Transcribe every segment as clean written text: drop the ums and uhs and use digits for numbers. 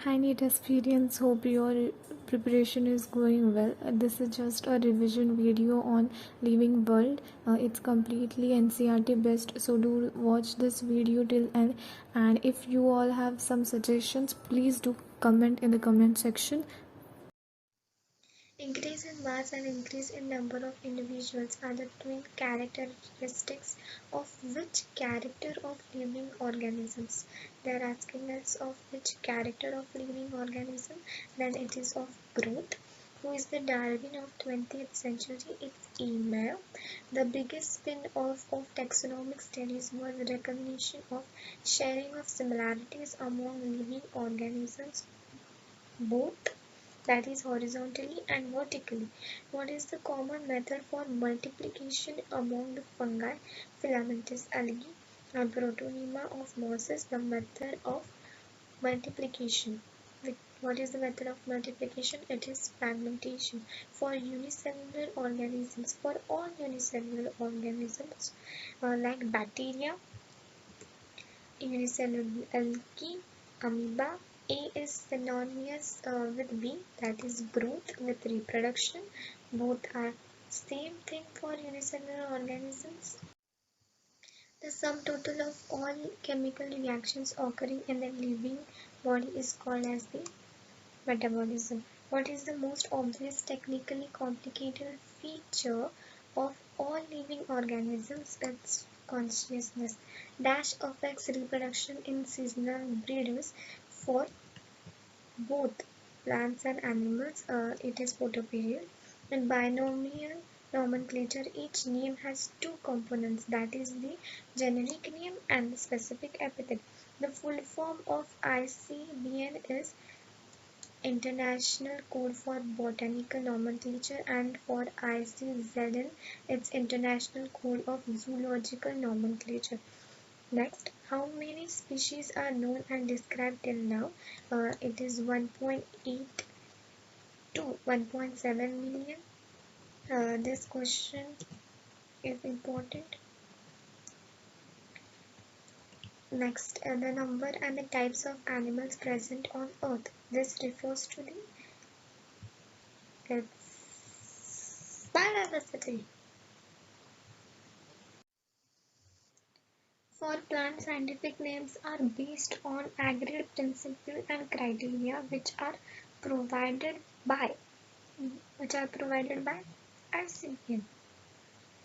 Hi NEET experience, hope your preparation is going well. This is just a revision video on living world. It's completely NCERT based, so do watch this video till end. And if you all have some suggestions, please do comment in the comment section. Increase in mass and increase in number of individuals are the twin characteristics of which character of living organisms? They are asking us of which character of living organism, then it is of growth. Who is the Darwin of 20th century? It's email. The biggest spin-off of taxonomic studies was recognition of sharing of similarities among living organisms, both that is horizontally and vertically. What is the common method for multiplication among the fungi, filamentous algae, and protonema of mosses? The method of multiplication. What is the method of multiplication? It is fragmentation. For unicellular organisms, for all unicellular organisms like bacteria, unicellular algae, amoeba, A is synonymous with B, that is growth with reproduction. Both are same thing for unicellular organisms. The sum total of all chemical reactions occurring in the living body is called as the metabolism. What is the most obvious technically complicated feature of all living organisms? It's consciousness. Dash affects reproduction in seasonal breeders for both plants and animals. It is photoperiod. In binomial nomenclature, each name has two components, that is the generic name and the specific epithet. The full form of ICBN is International Code for Botanical Nomenclature, and for ICZN it's International Code of Zoological Nomenclature. Next, how many species are known and described till now? It is 1.8 to 1.7 million. This question is important. Next, the number and the types of animals present on Earth. This refers to the biodiversity. For plants, scientific names are based on agreed principles and criteria provided by which are provided by ICBN.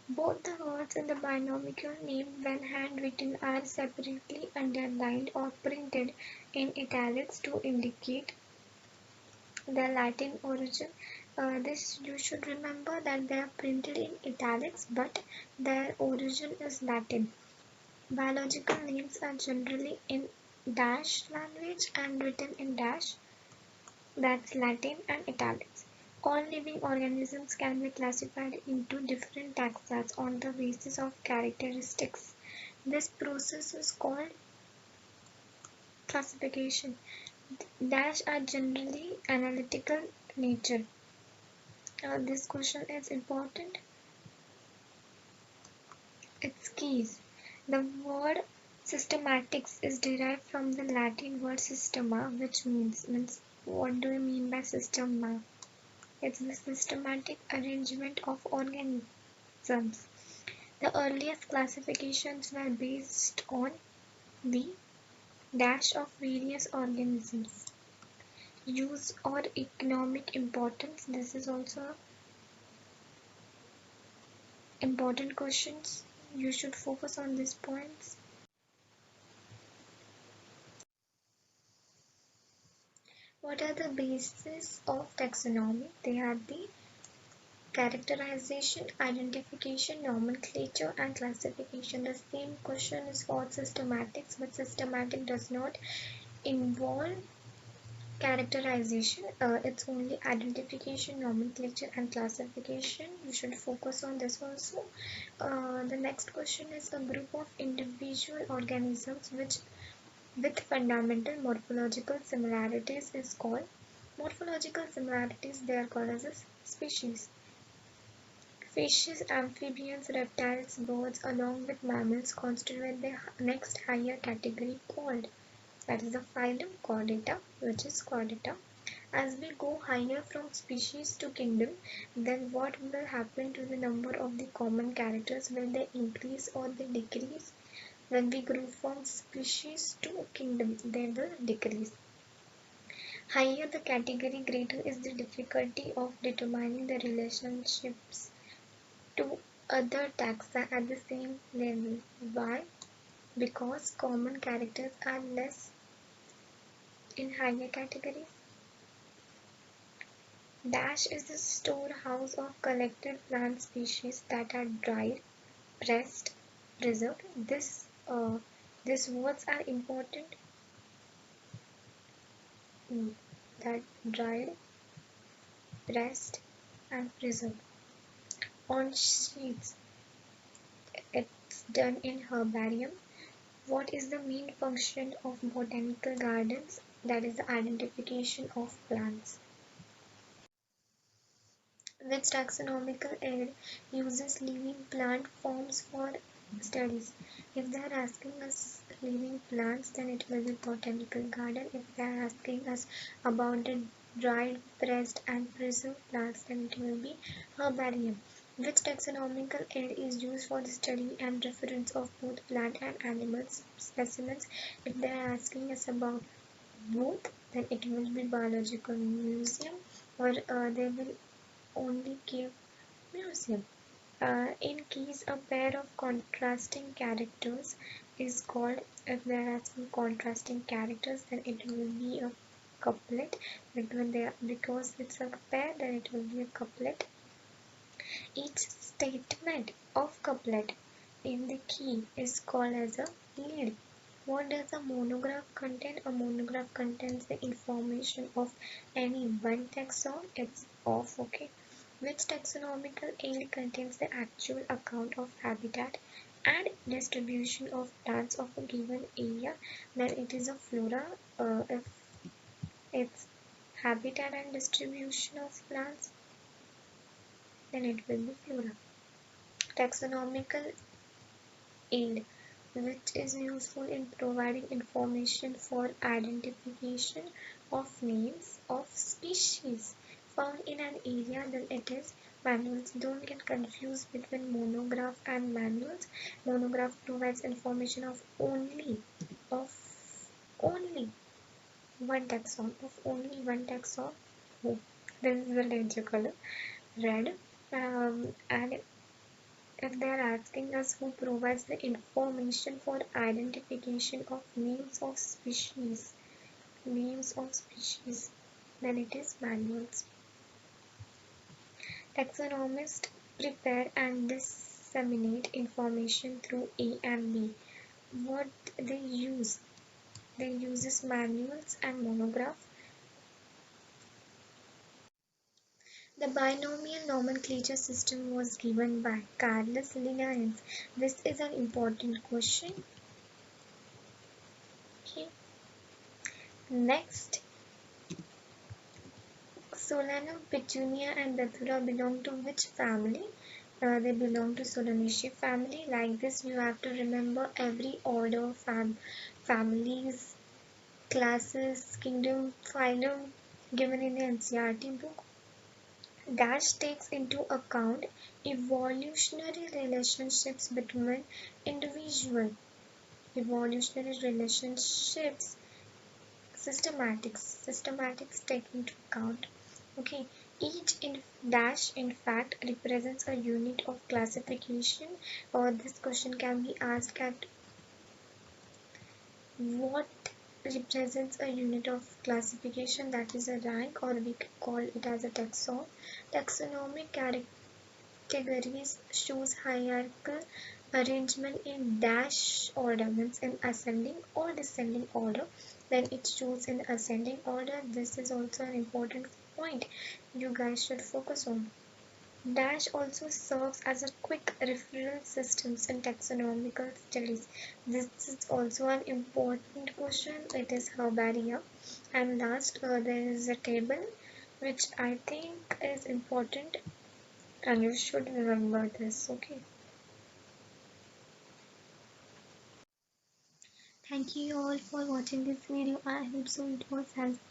Both the words in the binomial name, when handwritten, are separately underlined or printed in italics to indicate their Latin origin. This you should remember that they are printed in italics, but their origin is Latin. Biological names are generally in dash language and written in dash, that's Latin and italics. All living organisms can be classified into different taxa on the basis of characteristics. This process is called classification. Dash are generally analytical nature. This question is important. Its keys. The word systematics is derived from the Latin word systema, which means what do you mean by systema? It's the systematic arrangement of organisms. The earliest classifications were based on the dash of various organisms. Use or economic importance. This is also important questions. You should focus on these points. What are the bases of taxonomy? They are the characterization, identification, nomenclature, and classification. The same question is for systematics, but systematic does not involve characterization. It's only identification, nomenclature, and classification. You should focus on this also. The next question is a group of individual organisms which with fundamental morphological similarities is called morphological similarities. They are called as a species. Fishes, amphibians, reptiles, birds, along with mammals constitute the next higher category called that is the phylum Chordata, which is Chordata. As we go higher from species to kingdom, then what will happen to the number of the common characters? Will they increase or they decrease? When we grow from species to kingdom, they will decrease. Higher the category, greater is the difficulty of determining the relationships to other taxa at the same level. Why? Because common characters are less in higher categories. Dash is the storehouse of collected plant species that are dried, pressed, preserved. These words are important. That dried, pressed, and preserved. On sheets, it's done in herbarium. What is the main function of botanical gardens? That is the identification of plants. Which taxonomical aid uses living plant forms for studies? If they are asking us living plants, then it will be botanical garden. If they are asking us about the dried, pressed, and preserved plants, then it will be herbarium. Which taxonomical aid is used for the study and reference of both plant and animal specimens? If they are asking us about both, then it will be biological museum, or they will only give museum. In keys, a pair of contrasting characters is called, if they are asking contrasting characters, then it will be a couplet. Because it's a pair, then it will be a couplet. Each statement of couplet in the key is called as a lead. What does a monograph contain? A monograph contains the information of any one taxon. It's off, okay. Which taxonomical aid contains the actual account of habitat and distribution of plants of a given area? Then it is a flora. If it's habitat and distribution of plants, then it will be flora. Taxonomical aid, which is useful in providing information for identification of names of species found in an area, then it is manuals. Don't get confused between monograph and manuals. Monograph provides information of only only only one taxon. Oh, this is the danger color, red. And if they are asking us who provides the information for identification of names of species, then it is manuals. Taxonomists prepare and disseminate information through A and B. What they use? They use manuals and monograph. The binomial nomenclature system was given by Carlos Linnaeus. This is an important question. Okay. Next, Solanum, Petunia, and Datura belong to which family? They belong to Solanaceae family. Like this, you have to remember every order, families, classes, kingdom, phylum given in the NCERT book. Dash takes into account evolutionary relationships between individual, evolutionary relationships, systematics take into account. Okay, each dash in fact represents a unit of classification, or this question can be asked at what represents a unit of classification, that is a rank, or we can call it as a taxon. Taxonomic categories shows hierarchical arrangement in dash order, means in ascending or descending order. Then it shows in ascending order. This is also an important point you guys should focus on. Dash also serves as a quick referral system in taxonomical studies. This is also an important question. It is herbaria. And last, there is a table which I think is important, and you should remember this. Okay. Thank you all for watching this video. I hope so it was helpful.